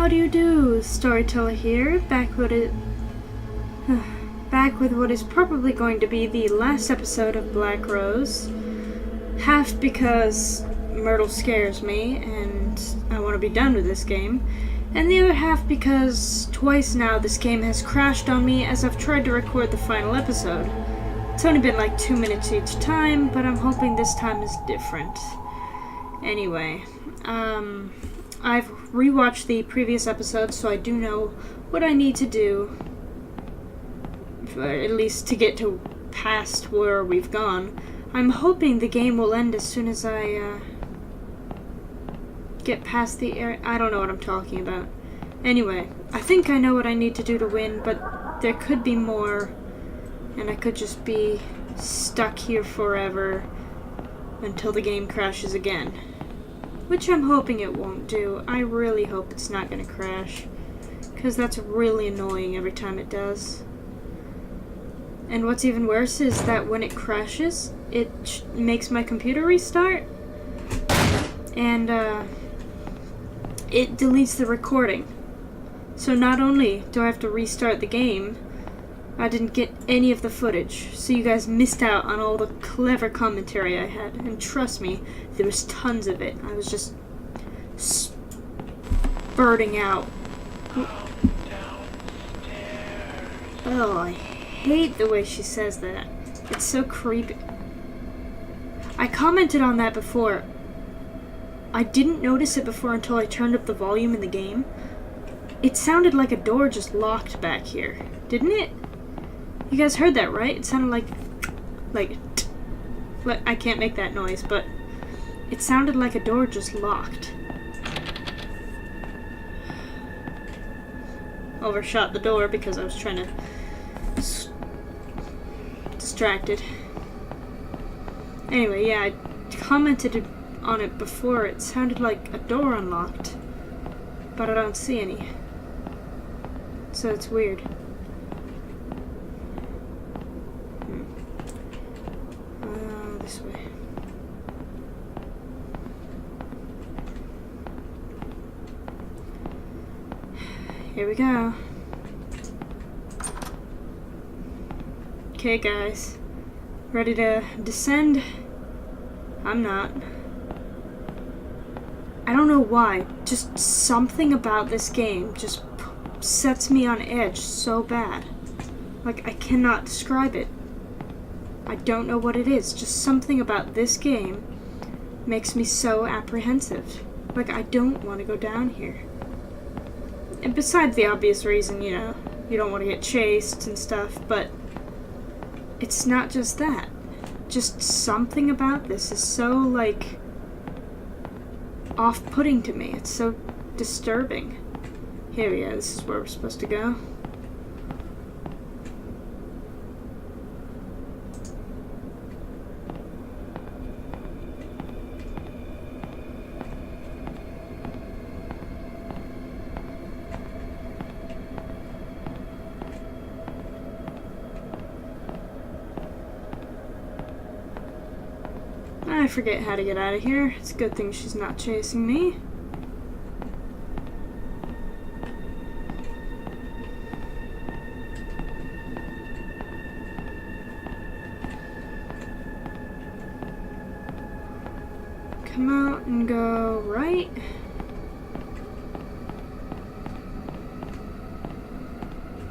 How do you do? Storyteller here, back with what is probably going to be the last episode of Black Rose. Half because Myrtle scares me and I want to be done with this game, and the other half because twice now this game has crashed on me as I've tried to record the final episode. It's only been like 2 minutes each time, but I'm hoping this time is different. Anyway, I've rewatched the previous episodes, so I do know what I need to do, at least to get to past where we've gone. I'm hoping the game will end as soon as I get past the area. I don't know what I'm talking about. Anyway, I think I know what I need to do to win, but there could be more, and I could just be stuck here forever until the game crashes again. Which I'm hoping it won't do. I really hope it's not going to crash, because that's really annoying every time it does. And what's even worse is that when it crashes, it makes my computer restart, and it deletes the recording. So not only do I have to restart the game, I didn't get any of the footage, so you guys missed out on all the clever commentary I had. And trust me, there was tons of it. I was just spurting out. Oh, I hate the way she says that. It's so creepy. I commented on that before. I didn't notice it before until I turned up the volume in the game. It sounded like a door just locked back here, didn't it? You guys heard that, right? It sounded like I can't make that noise, but it sounded like a door just locked. Overshot the door because I was trying to distracted. Anyway, yeah, I commented on it before. It sounded like a door unlocked, but I don't see any. So it's weird. This way. Here we go. Okay, guys. Ready to descend? I'm not. I don't know why. Just something about this game just sets me on edge so bad. Like, I cannot describe it. I don't know what it is. Just something about this game makes me so apprehensive. Like, I don't want to go down here. And besides the obvious reason, you know, you don't want to get chased and stuff, but it's not just that. Just something about this is so, like, off-putting to me. It's so disturbing. Here we go. This is where we're supposed to go. I forget how to get out of here. It's a good thing she's not chasing me. Come out and go right.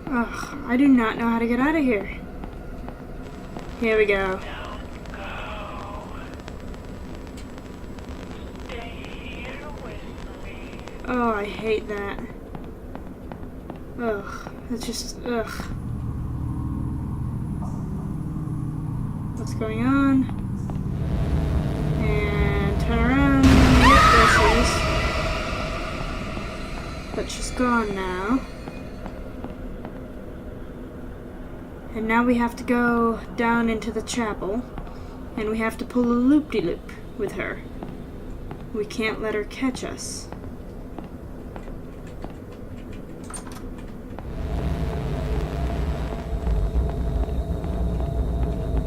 Ugh, I do not know how to get out of here. Here we go. Oh, I hate that. Ugh, it's just, ugh. What's going on? And turn around. Yep, there she is. But she's gone now. And now we have to go down into the chapel, and we have to pull a loop-de-loop with her. We can't let her catch us.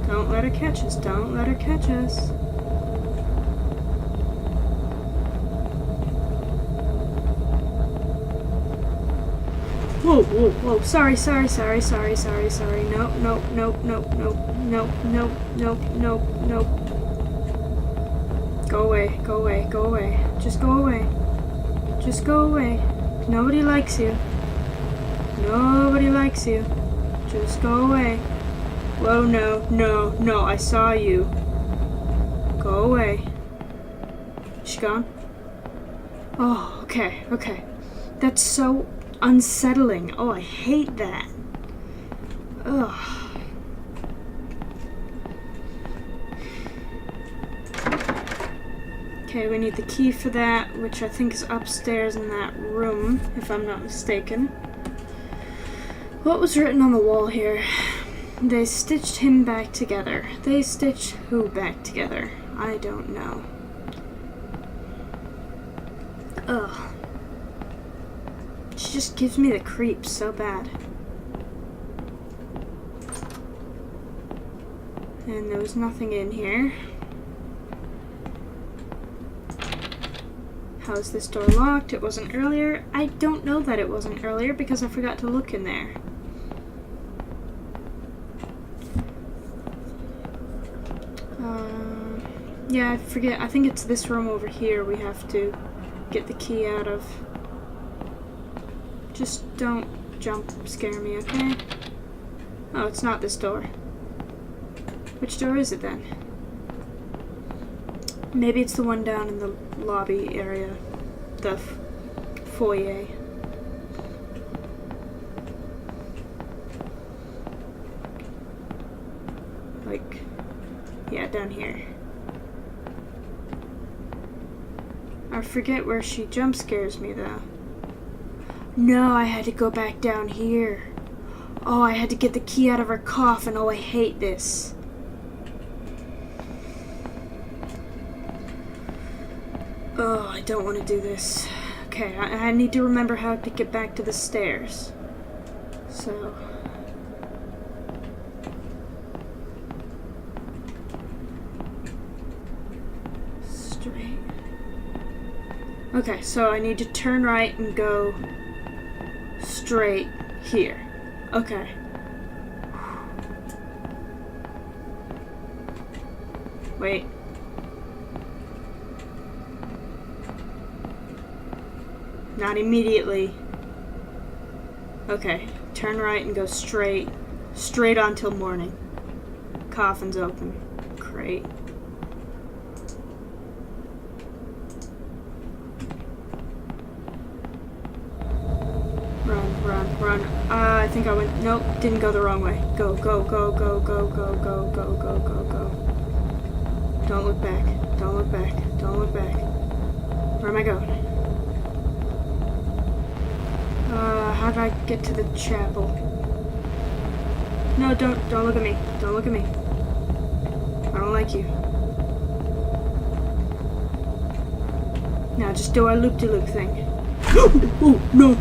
Don't let her catch us. Don't let her catch us. Whoa, whoa, whoa. Sorry. No. Go away. Just go away. Just go away. Nobody likes you. Nobody likes you. Just go away. Whoa, no, I saw you. Go away. She gone? Oh, okay. That's so unsettling. Oh, I hate that. Ugh. Okay, we need the key for that, which I think is upstairs in that room, if I'm not mistaken. What was written on the wall here? They stitched him back together. They stitched who back together? I don't know. Ugh. She just gives me the creeps so bad. And there was nothing in here. How is this door locked? It wasn't earlier. I don't know that it wasn't earlier because I forgot to look in there. Yeah, I forget. I think it's this room over here we have to get the key out of. Just don't jump scare me, okay? Oh, it's not this door. Which door is it then? Maybe it's the one down in the lobby area. The foyer. Like, yeah, down here. I forget where she jump scares me though. No, I had to go back down here. Oh, I had to get the key out of her coffin. Oh, I hate this. Oh, I don't want to do this. Okay, I need to remember how to get back to the stairs. So... straight. Okay, so I need to turn right and go straight here. Okay. Wait. Not immediately. Okay, turn right and go straight. Straight on till morning. Coffin's open. Great. Run. I think I went... Nope, didn't go the wrong way. Go. Don't look back. Where am I going? How do I get to the chapel? No, don't look at me. Don't look at me. I don't like you. Now just do our loop-de-loop thing. Oh, no.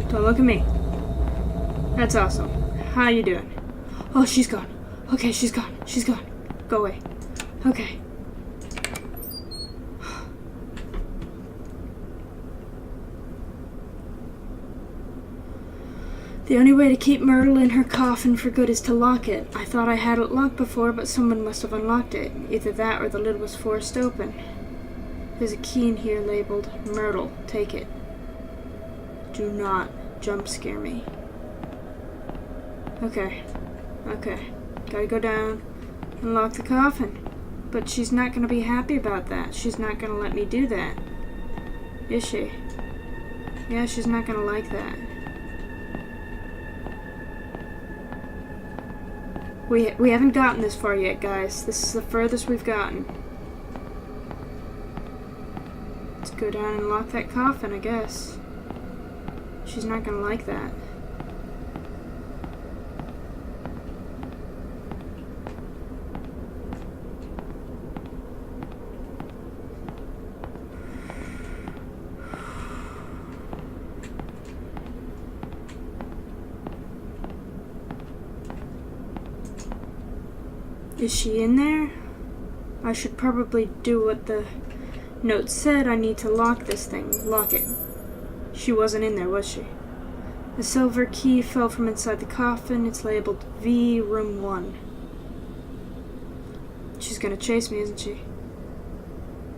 Don't look at me. That's awesome. How you doing? Oh, she's gone. Okay, she's gone. Go away. Okay. The only way to keep Myrtle in her coffin for good is to lock it. I thought I had it locked before, but someone must have unlocked it. Either that or the lid was forced open. There's a key in here labeled Myrtle. Take it. Do not jump scare me. Okay. Gotta go down and lock the coffin. But she's not gonna be happy about that. She's not gonna let me do that. Is she? Yeah, she's not gonna like that. We haven't gotten this far yet, guys. This is the furthest we've gotten. Let's go down and lock that coffin, I guess. She's not gonna like that. Is she in there? I should probably do what the note said. I need to lock this thing. Lock it. She wasn't in there, was she? The silver key fell from inside the coffin. It's labeled V, room 1. She's gonna chase me, isn't she?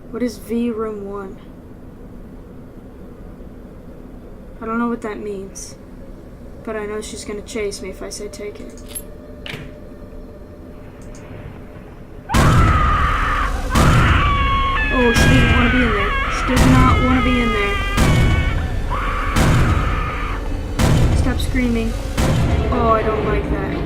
What is V, room 1? I don't know what that means, but I know she's gonna chase me if I say take it. Oh, she didn't want to be in there. She does not want to be in there. Stop screaming. Oh, I don't like that.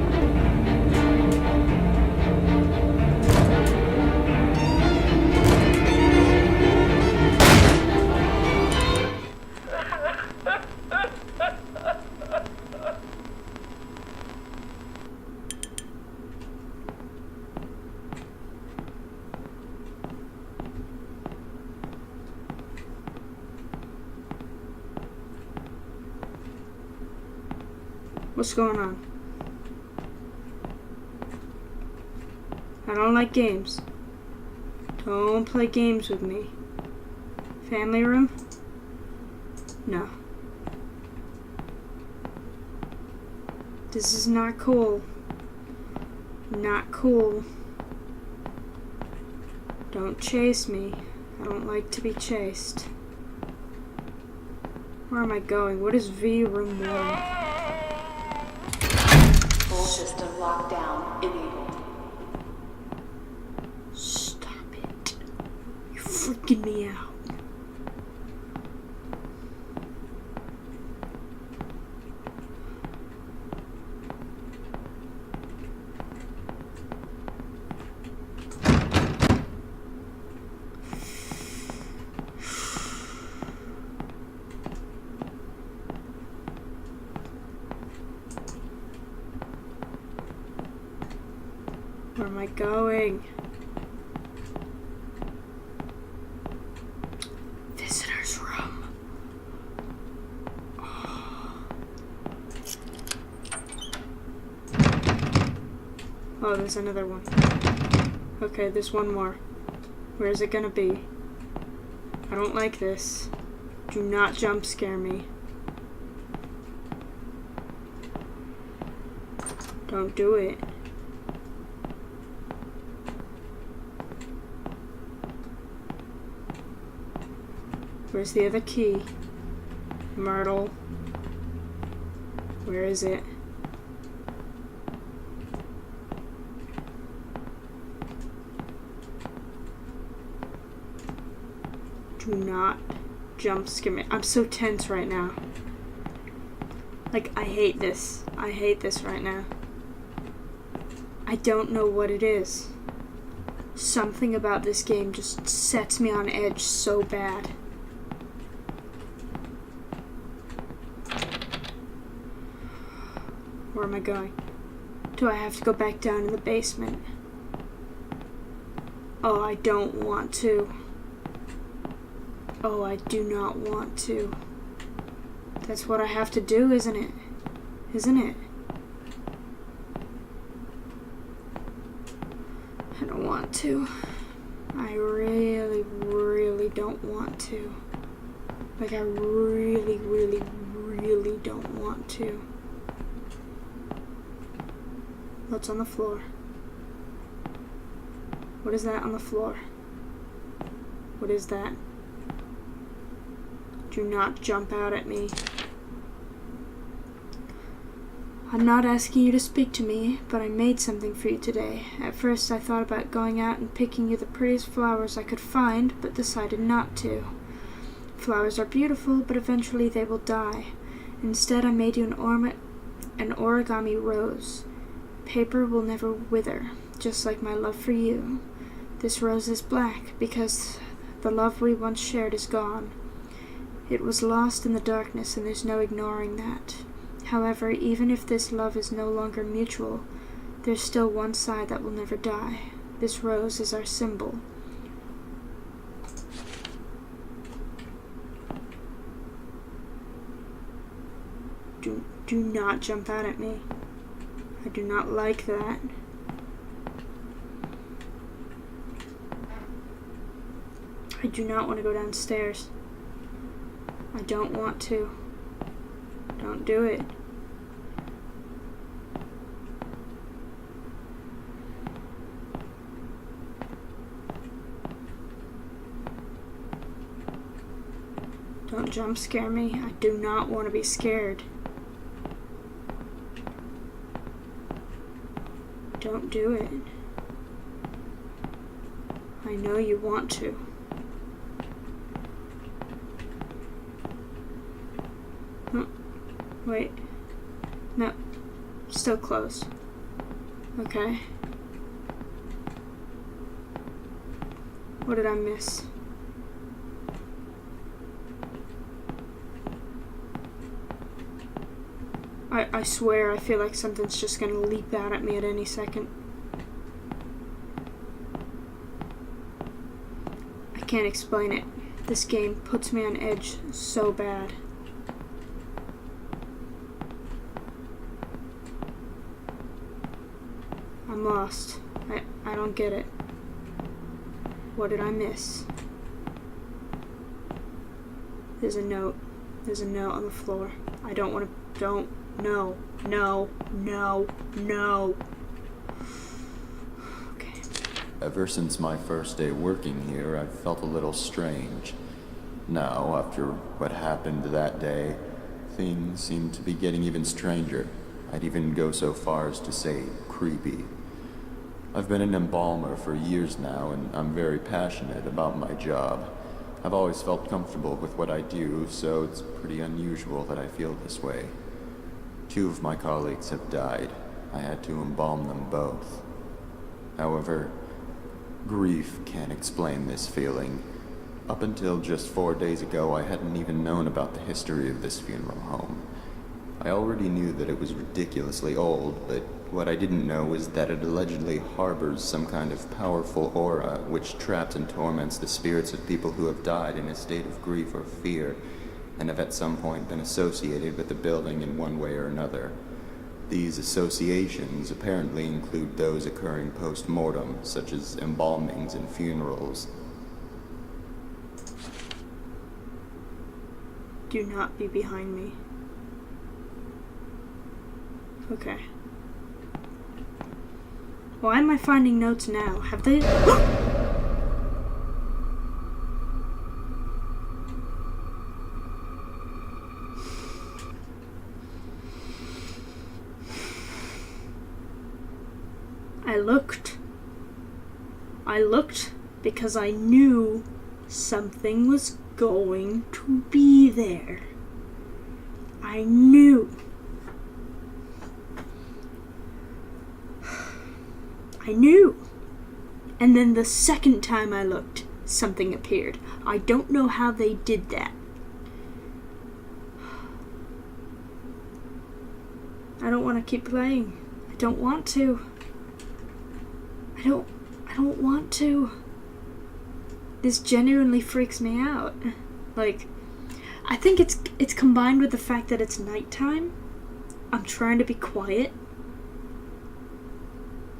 What's going on? I don't like games. Don't play games with me. Family room? No. This is not cool. Not cool. Don't chase me. I don't like to be chased. Where am I going? What is V, room 1? Full system lockdown enabled. Stop it. You're freaking me out. Where am I going? Visitor's room. Oh, there's another one. Okay, there's one more. Where is it gonna be? I don't like this. Do not jump scare me. Don't do it. Where's the other key? Myrtle. Where is it? Do not jump scare me. I'm so tense right now. Like, I hate this. I hate this right now. I don't know what it is. Something about this game just sets me on edge so bad. Where am I going? Do I have to go back down in the basement? Oh, I don't want to. Oh, I do not want to. That's what I have to do, isn't it? Isn't it? I don't want to. I really, really don't want to. Like, I really, really, really don't want to. What's on the floor? What is that on the floor? What is that? Do not jump out at me. I'm not asking you to speak to me, but I made something for you today. At first I thought about going out and picking you the prettiest flowers I could find, but decided not to. Flowers are beautiful, but eventually they will die. Instead I made you an origami rose. Paper will never wither, just like my love for you. This rose is black because the love we once shared is gone. It was lost in the darkness, and there's no ignoring that. However, even if this love is no longer mutual, there's still one side that will never die. This rose is our symbol. Do not jump out at me. I do not like that. I do not want to go downstairs. I don't want to. Don't do it. Don't jump scare me. I do not want to be scared. Don't do it. I know you want to. Oh, wait. No. Still closed. Okay. What did I miss? I swear I feel like something's just gonna leap out at me at any second. I can't explain it. This game puts me on edge so bad. I'm lost. I don't get it. What did I miss? There's a note. There's a note on the floor. I don't want to... Don't. No. No. No. No. Okay. Ever since my first day working here, I've felt a little strange. Now, after what happened that day, things seem to be getting even stranger. I'd even go so far as to say creepy. I've been an embalmer for years now, and I'm very passionate about my job. I've always felt comfortable with what I do, so it's pretty unusual that I feel this way. 2 of my colleagues have died. I had to embalm them both. However, grief can't explain this feeling. Up until just 4 days ago, I hadn't even known about the history of this funeral home. I already knew that it was ridiculously old, but what I didn't know was that it allegedly harbors some kind of powerful aura which traps and torments the spirits of people who have died in a state of grief or fear, and have at some point been associated with the building in one way or another. These associations apparently include those occurring post-mortem, such as embalmings and funerals. Do not be behind me. Okay. Why am I finding notes now? Have they... I looked because I knew something was going to be there. I knew. I knew. And then the second time I looked, something appeared. I don't know how they did that. I don't want to keep playing. I don't want to. I don't want to. This genuinely freaks me out. Like, I think it's combined with the fact that it's nighttime. I'm trying to be quiet.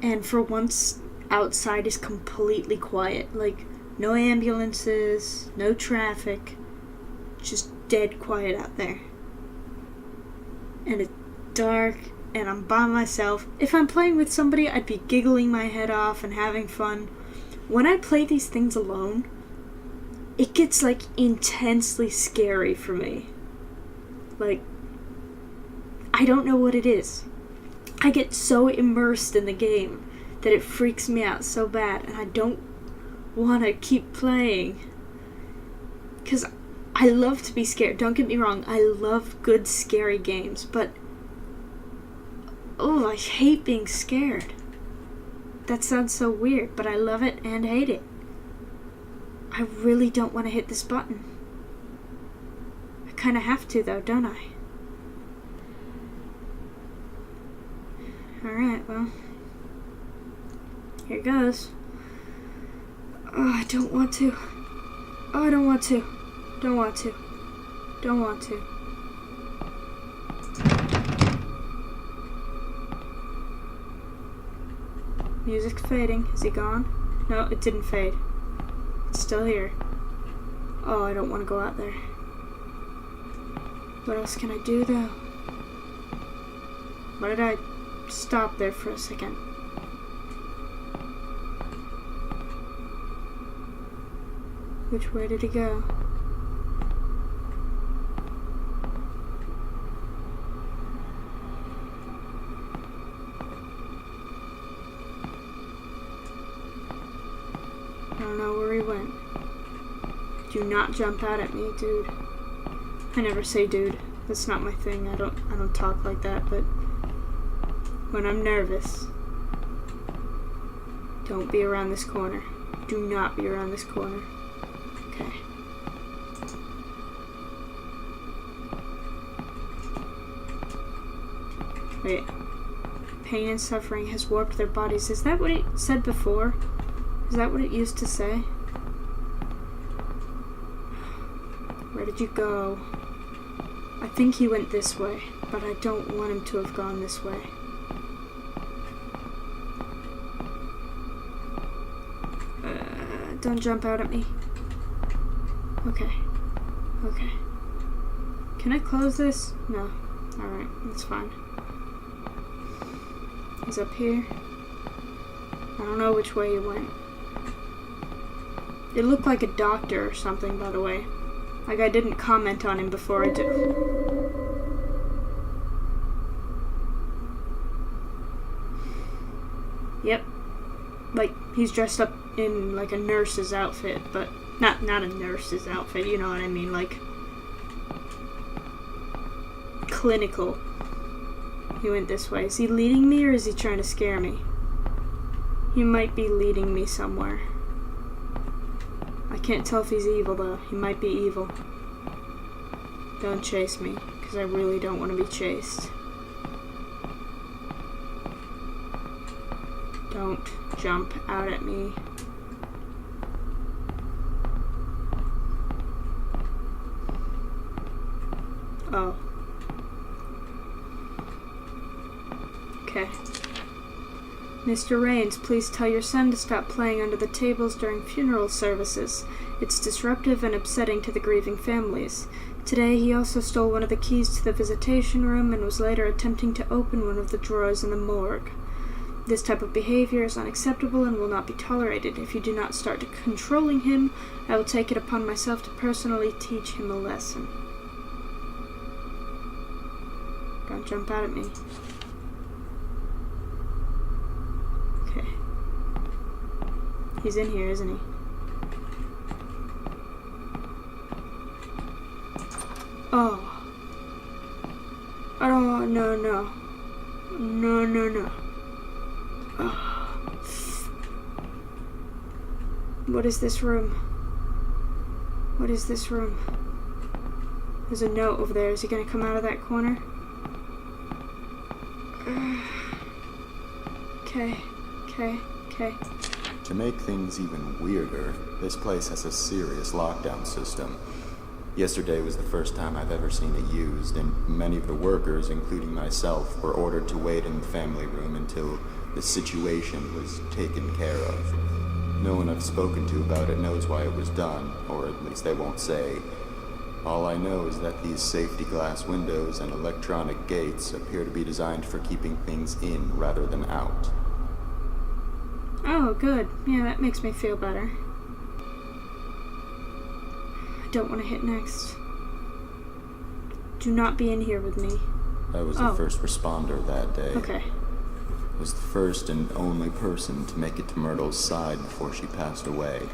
And for once, outside is completely quiet. Like, no ambulances, no traffic. Just dead quiet out there. And it's dark, and I'm by myself. If I'm playing with somebody, I'd be giggling my head off and having fun. When I play these things alone, it gets, like, intensely scary for me. Like, I don't know what it is. I get so immersed in the game that it freaks me out so bad, and I don't want to keep playing. Because I love to be scared. Don't get me wrong, I love good scary games, but oh, I hate being scared. That sounds so weird, but I love it and hate it. I really don't want to hit this button. I kind of have to, though, don't I? Alright, well, here goes. Oh, I don't want to. Oh, I don't want to. Don't want to. Don't want to. Music's fading. Is he gone? No, it didn't fade. It's still here. Oh, I don't want to go out there. What else can I do, though? Why did I stop there for a second? Which way did he go? I don't know where he went. Do not jump out at me, dude. I never say dude. That's not my thing. I don't talk like that, but when I'm nervous, don't be around this corner. Do not be around this corner. Okay. Wait. Pain and suffering has warped their bodies. Is that what it said before? Is that what it used to say? Where did you go? I think he went this way, but I don't want him to have gone this way. Don't jump out at me. Okay. Okay. Can I close this? No. Alright, that's fine. He's up here. I don't know which way he went. It looked like a doctor or something, by the way. Like I didn't comment on him before I did. Yep. Like, he's dressed up in, like, a nurse's outfit, but not a nurse's outfit, you know what I mean, like, clinical. He went this way. Is he leading me, or is he trying to scare me? He might be leading me somewhere. I can't tell if he's evil, though. He might be evil. Don't chase me, because I really don't want to be chased. Don't jump out at me. Oh. Okay. Mr. Raines, please tell your son to stop playing under the tables during funeral services. It's disruptive and upsetting to the grieving families. Today, he also stole one of the keys to the visitation room and was later attempting to open one of the drawers in the morgue. This type of behavior is unacceptable and will not be tolerated. If you do not start controlling him, I will take it upon myself to personally teach him a lesson. Don't jump out at me. Okay. He's in here, isn't he? Oh. Oh, no, no. No, no, no. Oh. What is this room? What is this room? There's a note over there. Is he gonna come out of that corner? Okay, okay, okay. To make things even weirder, this place has a serious lockdown system. Yesterday was the first time I've ever seen it used, and many of the workers, including myself, were ordered to wait in the family room until the situation was taken care of. No one I've spoken to about it knows why it was done, or at least they won't say. All I know is that these safety glass windows and electronic gates appear to be designed for keeping things in rather than out. Oh, good. Yeah, that makes me feel better. I don't want to hit next. Do not be in here with me. I was the first responder that day. Okay. I was the first and only person to make it to Myrtle's side before she passed away.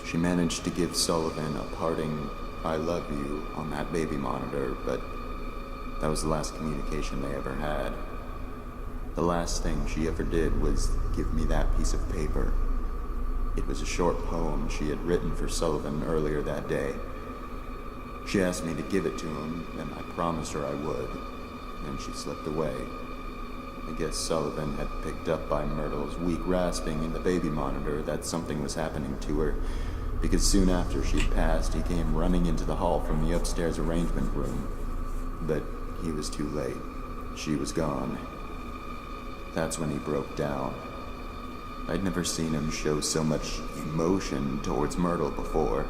She managed to give Sullivan a parting "I love you" on that baby monitor, but that was the last communication they ever had. The last thing she ever did was give me that piece of paper. It was a short poem she had written for Sullivan earlier that day. She asked me to give it to him, and I promised her I would. Then she slipped away. I guess Sullivan had picked up by Myrtle's weak rasping in the baby monitor that something was happening to her, because soon after she'd passed, he came running into the hall from the upstairs arrangement room. But he was too late. She was gone. That's when he broke down. I'd never seen him show so much emotion towards Myrtle before.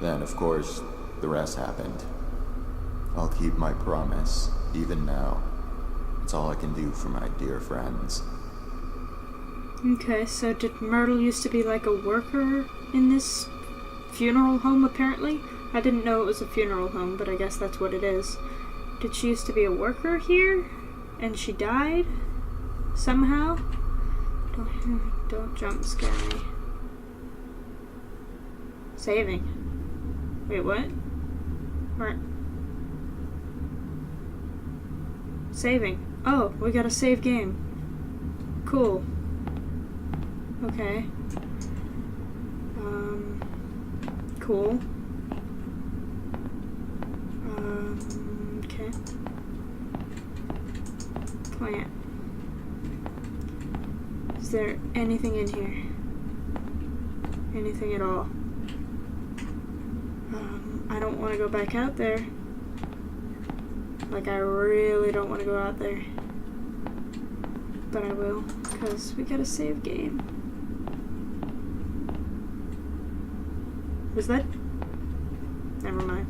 Then, of course, the rest happened. I'll keep my promise, even now. It's all I can do for my dear friends. Okay, so did Myrtle used to be like a worker in this funeral home, apparently? I didn't know it was a funeral home, but I guess that's what it is. Did she used to be a worker here? And she died? Somehow? Don't jump scare me. Saving. Wait, what? Where? Saving. Oh, we got a save game. Cool. Okay. Cool. Okay. Plant. Is there anything in here? Anything at all? I don't want to go back out there. Like, I really don't want to go out there. But I will, because we got a save game. Was that? Never mind.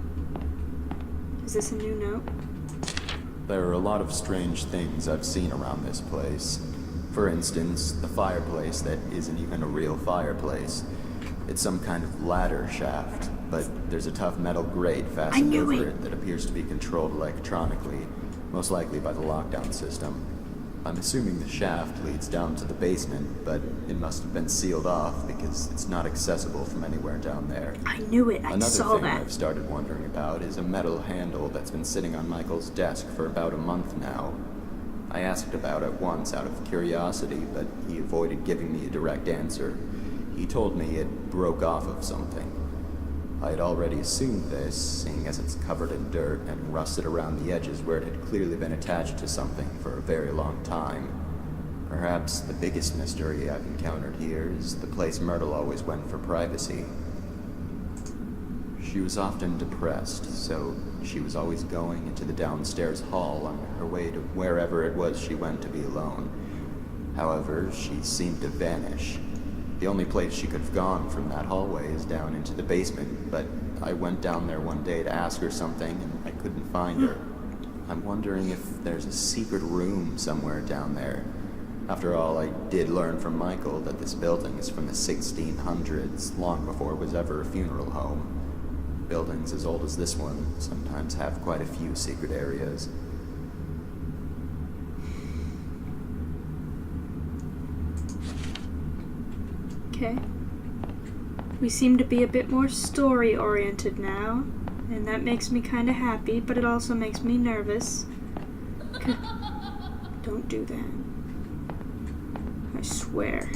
Is this a new note? There are a lot of strange things I've seen around this place. For instance, the fireplace that isn't even a real fireplace. It's some kind of ladder shaft, but there's a tough metal grate fastened over it that appears to be controlled electronically, most likely by the lockdown system. I'm assuming the shaft leads down to the basement, but it must have been sealed off because it's not accessible from anywhere down there. I knew it. I saw Another thing that. I've started wondering about is a metal handle that's been sitting on Michael's desk for about a month now. I asked about it once out of curiosity, but he avoided giving me a direct answer. He told me it broke off of something. I had already assumed this, seeing as it's covered in dirt and rusted around the edges where it had clearly been attached to something for a very long time. Perhaps the biggest mystery I've encountered here is the place Myrtle always went for privacy. She was often depressed, so she was always going into the downstairs hall on her way to wherever it was she went to be alone. However, she seemed to vanish. The only place she could have gone from that hallway is down into the basement, but I went down there one day to ask her something and I couldn't find her. I'm wondering if there's a secret room somewhere down there. After all, I did learn from Michael that this building is from the 1600s, long before it was ever a funeral home. Buildings as old as this one sometimes have quite a few secret areas. Okay. We seem to be a bit more story-oriented now, and that makes me kind of happy, but it also makes me nervous. Don't do that. I swear.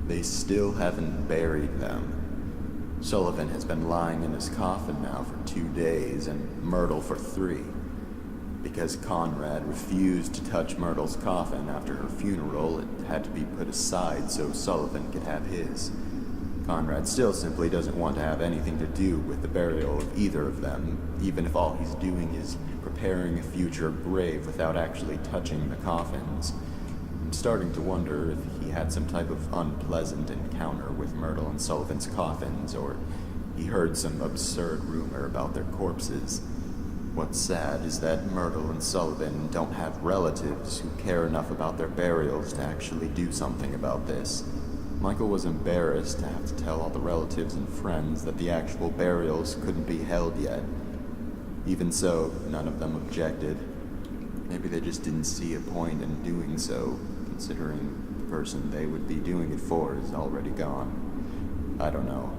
They still haven't buried them. Sullivan has been lying in his coffin now for 2 days, and Myrtle for 3. Because Conrad refused to touch Myrtle's coffin after her funeral, it had to be put aside so Sullivan could have his. Conrad still simply doesn't want to have anything to do with the burial of either of them, even if all he's doing is preparing a future grave without actually touching the coffins. I'm starting to wonder if he had some type of unpleasant encounter with Myrtle and Sullivan's coffins, or he heard some absurd rumor about their corpses. What's sad is that Myrtle and Sullivan don't have relatives who care enough about their burials to actually do something about this. Michael was embarrassed to have to tell all the relatives and friends that the actual burials couldn't be held yet. Even so, none of them objected. Maybe they just didn't see a point in doing so, considering the person they would be doing it for is already gone. I don't know.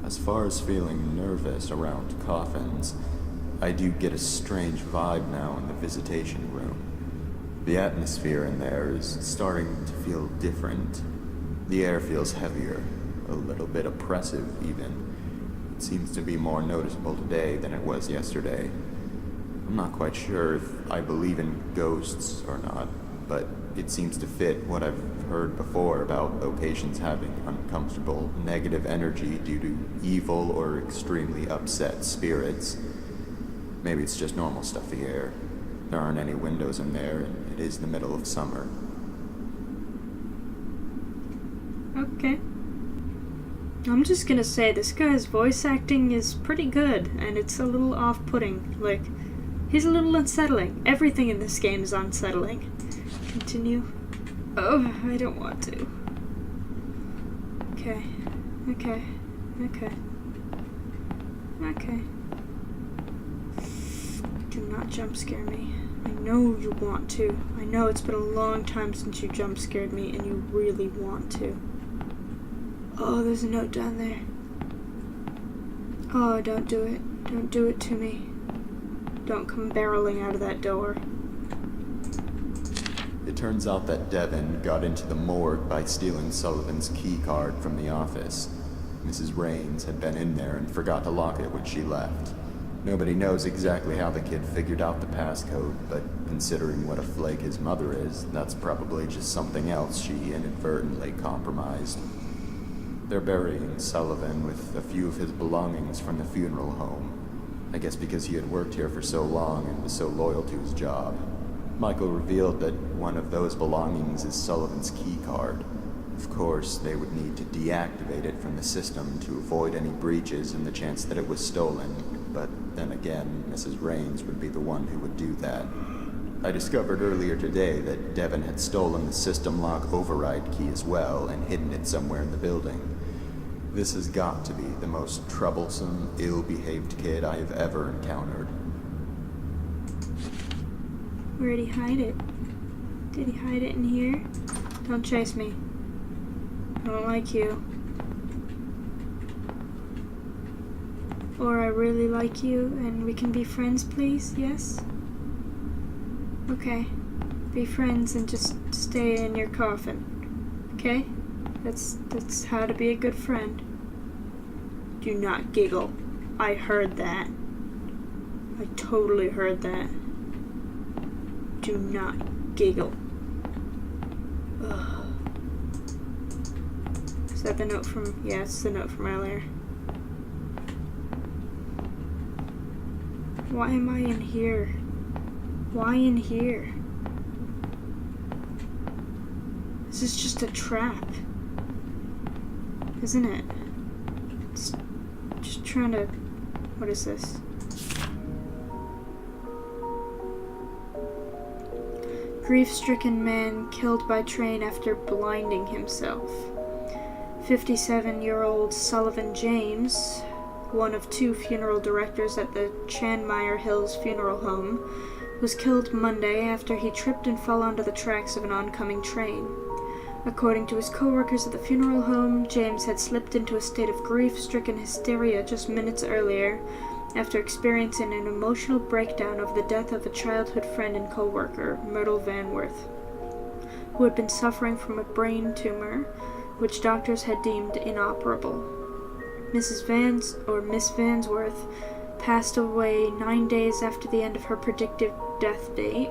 As far as feeling nervous around coffins, I do get a strange vibe now in the visitation room. The atmosphere in there is starting to feel different. The air feels heavier, a little bit oppressive even. It seems to be more noticeable today than it was yesterday. I'm not quite sure if I believe in ghosts or not, but it seems to fit what I've heard before about locations having uncomfortable, negative energy due to evil or extremely upset spirits. Maybe it's just normal stuffy air. There aren't any windows in there, and it is the middle of summer. Okay. I'm just gonna say this guy's voice acting is pretty good, and it's a little off-putting. Like, he's a little unsettling. Everything in this game is unsettling. Continue. Oh, I don't want to. Okay. Okay. Do not jump scare me. I know you want to. I know it's been a long time since you jump scared me, and you really want to. Oh, there's a note down there. Oh, don't do it. Don't do it to me. Don't come barreling out of that door. It turns out that Devin got into the morgue by stealing Sullivan's key card from the office. Mrs. Raines had been in there and forgot to lock it when she left. Nobody knows exactly how the kid figured out the passcode, but considering what a flake his mother is, that's probably just something else she inadvertently compromised. They're burying Sullivan with a few of his belongings from the funeral home. I guess because he had worked here for so long and was so loyal to his job. Michael revealed that one of those belongings is Sullivan's key card. Of course, they would need to deactivate it from the system to avoid any breaches and the chance that it was stolen, but then again, Mrs. Raines would be the one who would do that. I discovered earlier today that Devin had stolen the system lock override key as well and hidden it somewhere in the building. This has got to be the most troublesome, ill-behaved kid I have ever encountered. Where'd he hide it? Did he hide it in here? Don't chase me. I don't like you. Or I really like you and we can be friends, please? Yes? Okay. Be friends and just stay in your coffin. Okay? That's how to be a good friend. Do not giggle. I heard that. I totally heard that. Do not giggle. Ugh. Is that the note from... Yeah, it's the note from earlier. Why am I in here? Why in here? This is just a trap. Isn't it? It's just trying to... What is this? Grief-stricken man killed by train after blinding himself. 57-year-old Sullivan James, one of two funeral directors at the Chanmeyer Hills Funeral Home, was killed Monday after he tripped and fell onto the tracks of an oncoming train. According to his co-workers at the funeral home, James had slipped into a state of grief-stricken hysteria just minutes earlier after experiencing an emotional breakdown over the death of a childhood friend and co-worker, Myrtle Vanworth, who had been suffering from a brain tumor, which doctors had deemed inoperable. Miss Vansworth passed away 9 days after the end of her predicted death date.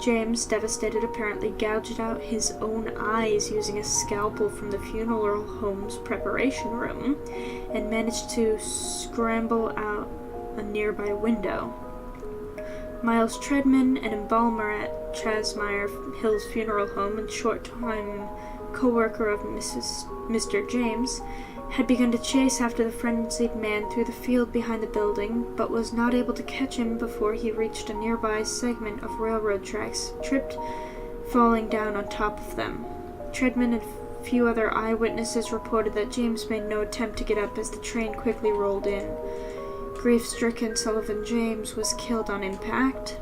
James, devastated, apparently gouged out his own eyes using a scalpel from the funeral home's preparation room and managed to scramble out a nearby window. Miles Treadman, an embalmer at Chanmeyer Hills Funeral Home and short-time co-worker of Mr. James, had begun to chase after the frenzied man through the field behind the building, but was not able to catch him before he reached a nearby segment of railroad tracks, tripped, falling down on top of them. Treadman and a few other eyewitnesses reported that James made no attempt to get up as the train quickly rolled in. Grief-stricken Sullivan James was killed on impact,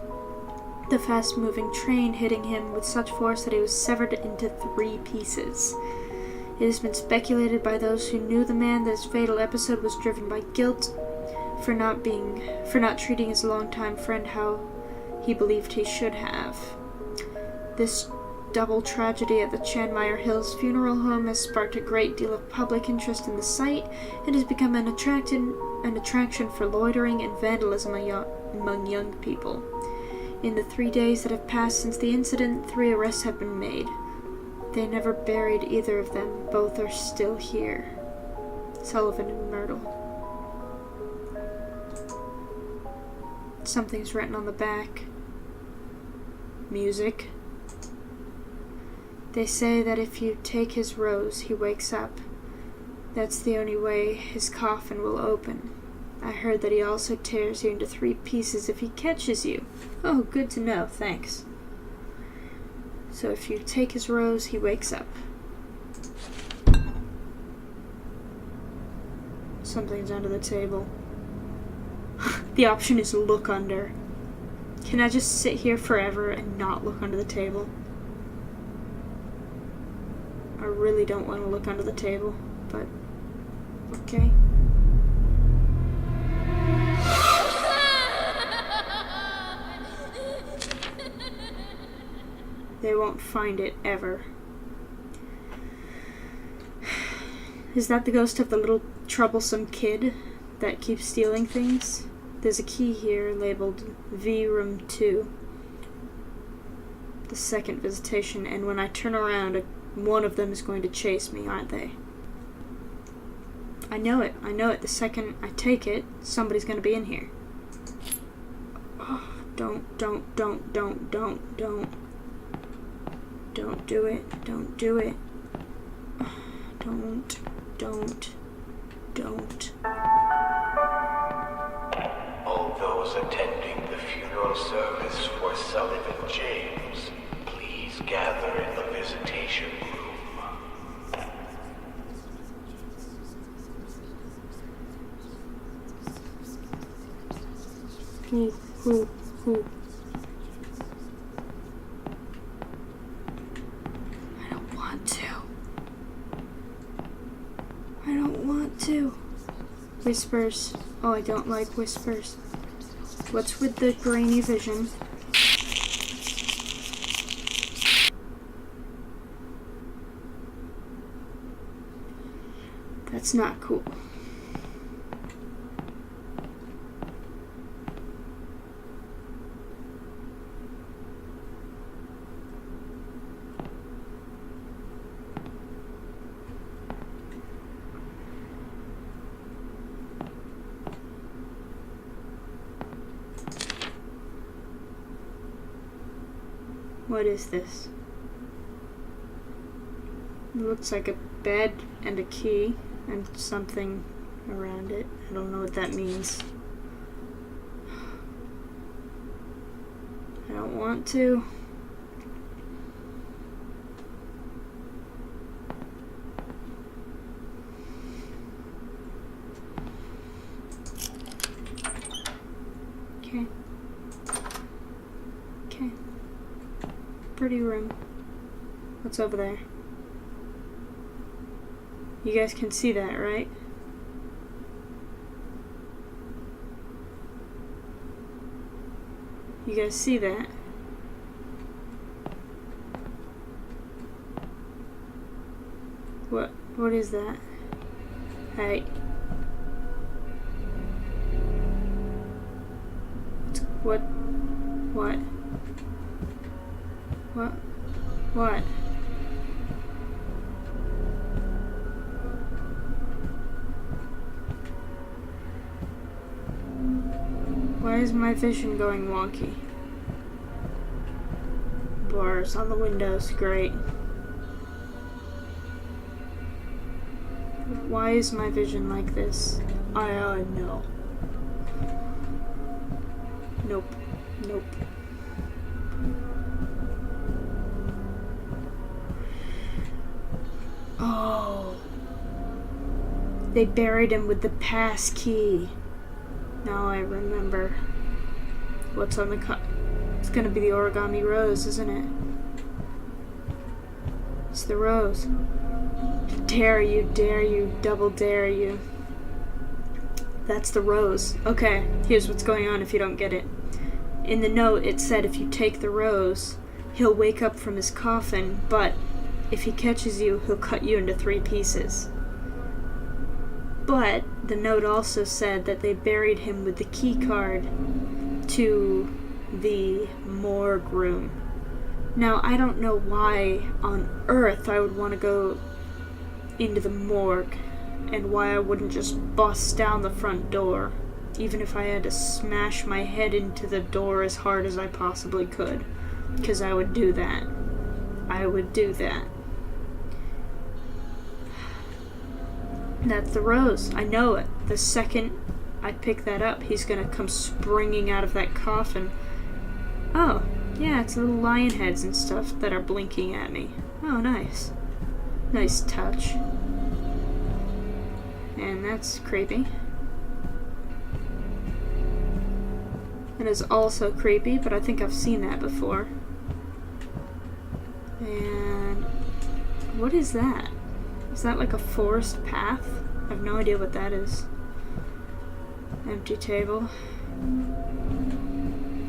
the fast-moving train hitting him with such force that he was severed into 3 pieces. It has been speculated by those who knew the man that his fatal episode was driven by guilt for not treating his longtime friend how he believed he should have. This double tragedy at the Chanmeyer Hills Funeral Home has sparked a great deal of public interest in the site and has become an attraction for loitering and vandalism among young people. In the 3 days that have passed since the incident, 3 arrests have been made. They never buried either of them. Both are still here. Sullivan and Myrtle. Something's written on the back. Music. They say that if you take his rose, he wakes up. That's the only way his coffin will open. I heard that he also tears you into 3 pieces if he catches you. Oh, good to know, thanks. So if you take his rose, he wakes up. Something's under the table. The option is look under. Can I just sit here forever and not look under the table? I really don't want to look under the table, but okay. They won't find it ever. Is that the ghost of the little troublesome kid that keeps stealing things? There's a key here labeled V Room 2. The second visitation, and when I turn around, one of them is going to chase me, aren't they? I know it. The second I take it, somebody's going to be in here. Oh, don't do it. Don't do it. Don't. All those attending the funeral service for Sullivan James, please gather in the visitation room. Who? I don't want to. Whispers. Oh, I don't like whispers. What's with the grainy vision? That's not cool. What is this? It looks like a bed and a key and something around it. I don't know what that means. I don't want to. Okay. Pretty room. What's over there? You guys can see that, right? You guys see that? What is that? Hey. What? Why is my vision going wonky? Bars on the windows, great. Why is my vision like this? I know. Nope. Oh. They buried him with the pass key. Now I remember. What's on the It's gonna be the origami rose, isn't it? It's the rose. Dare you, double dare you. That's the rose. Okay, here's what's going on if you don't get it. In the note, it said if you take the rose, he'll wake up from his coffin, but if he catches you, he'll cut you into 3 pieces. But the note also said that they buried him with the key card to the morgue room. Now, I don't know why on earth I would want to go into the morgue and why I wouldn't just bust down the front door, even if I had to smash my head into the door as hard as I possibly could, because I would do that. That's the rose. I know it. The second I pick that up, he's gonna come springing out of that coffin. Oh, yeah, it's little lion heads and stuff that are blinking at me. Oh, nice. Nice touch. And that's creepy. It is also creepy, but I think I've seen that before. And what is that? Is that like a forest path? I have no idea what that is. Empty table.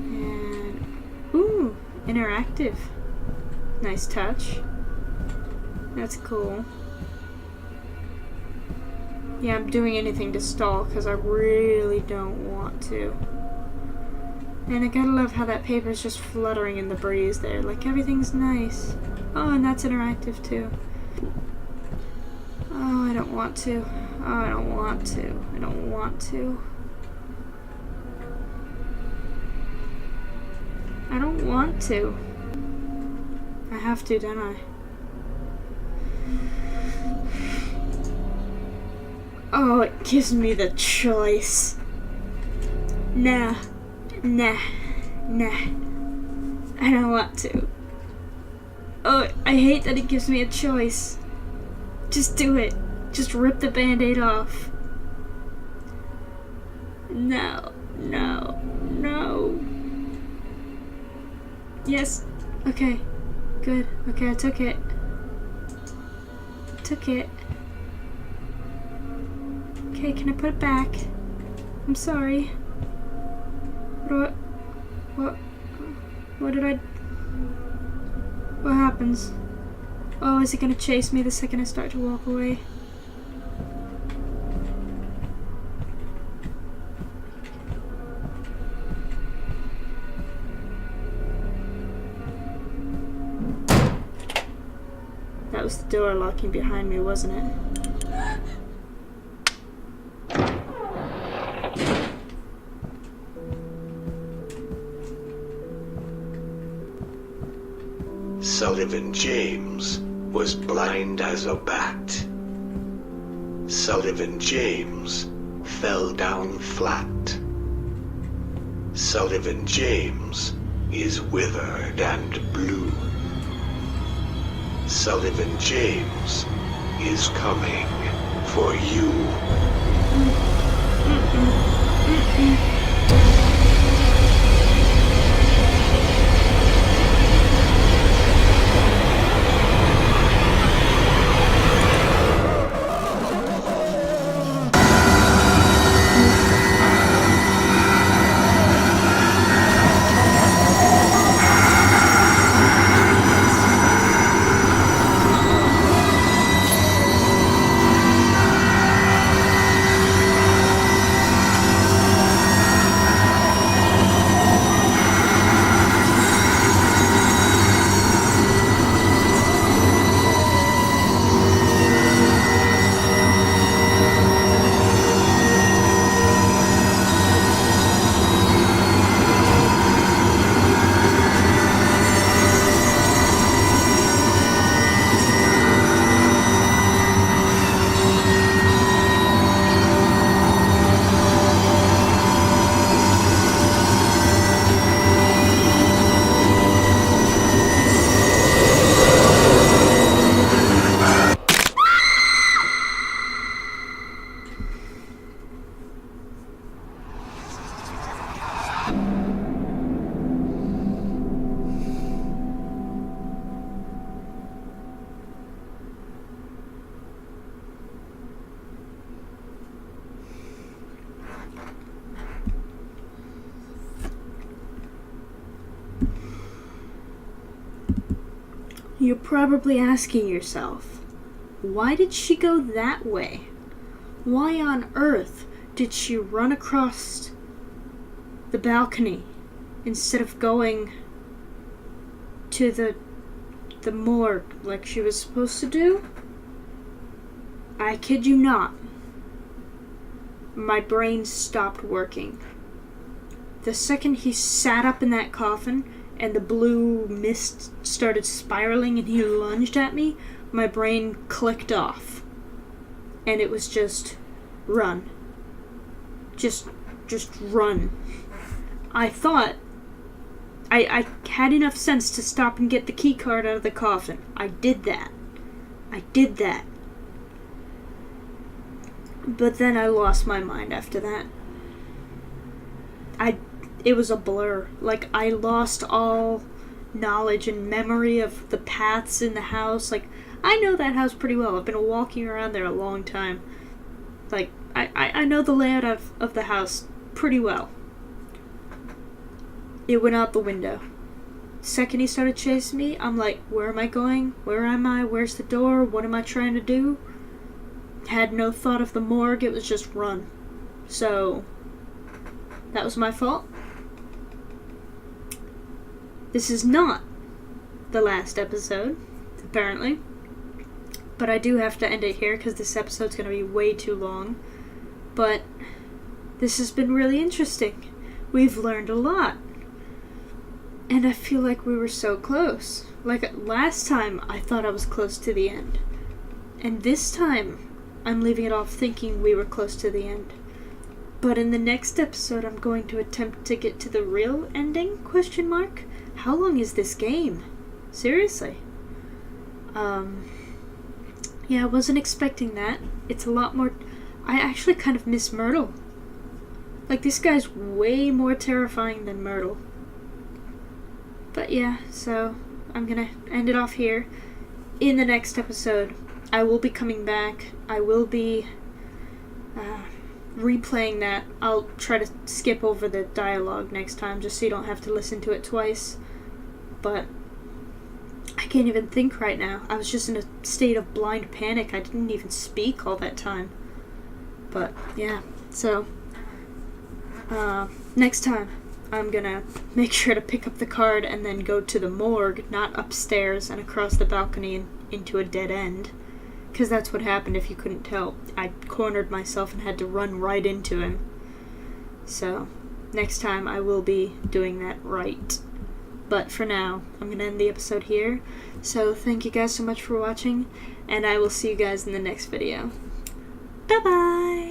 And ooh, interactive. Nice touch. That's cool. Yeah, I'm doing anything to stall because I really don't want to. And I gotta love how that paper's just fluttering in the breeze there. Like, everything's nice. Oh, and that's interactive too. Oh, I don't want to. Oh, I don't want to. I don't want to. I don't want to. I have to, don't I? Oh, it gives me the choice. Nah. Nah. Nah. I don't want to. Oh, I hate that it gives me a choice. Just do it. Just rip the band-aid off. No. No. No. Yes. Okay. Good. Okay, I took it. Took it. Okay, can I put it back? I'm sorry. What did I... What happens? Oh, is it gonna chase me the second I start to walk away? That was the door locking behind me, wasn't it? Sullivan James was blind as a bat. Sullivan James fell down flat. Sullivan James is withered and blue. Sullivan James is coming for you. You're probably asking yourself, why did she go that way? Why on earth did she run across the balcony instead of going to the morgue like she was supposed to do? I kid you not. My brain stopped working. The second he sat up in that coffin and the blue mist started spiraling and he lunged at me, my brain clicked off. and it was just run. Just run. I thought I had enough sense to stop and get the key card out of the coffin. I did that. But then I lost my mind after that. It was a blur. Like, I lost all knowledge and memory of the paths in the house. Like, I know that house pretty well. I've been walking around there a long time. Like, I know the layout of the house pretty well. It went out the window. Second he started chasing me, I'm like, where am I going? Where am I? Where's the door? What am I trying to do? Had no thought of the morgue. It was just run. So, that was my fault. This is not the last episode, apparently. But I do have to end it here because this episode's going to be way too long. But this has been really interesting. We've learned a lot. And I feel like we were so close. Like, last time, I thought I was close to the end. And this time, I'm leaving it off thinking we were close to the end. But in the next episode, I'm going to attempt to get to the real ending, ? How long is this game? Seriously. Yeah, I wasn't expecting that. It's a lot more... I actually kind of miss Myrtle. Like, this guy's way more terrifying than Myrtle. But yeah, so I'm gonna end it off here. In the next episode, I will be coming back. I will be replaying that. I'll try to skip over the dialogue next time just so you don't have to listen to it twice. But I can't even think right now. I was just in a state of blind panic. I didn't even speak all that time. But yeah, so next time I'm gonna make sure to pick up the card and then go to the morgue, not upstairs and across the balcony and into a dead end. Because that's what happened if you couldn't tell. I cornered myself and had to run right into him. So, next time I will be doing that right. But for now, I'm going to end the episode here. So, thank you guys so much for watching, and I will see you guys in the next video. Bye-bye!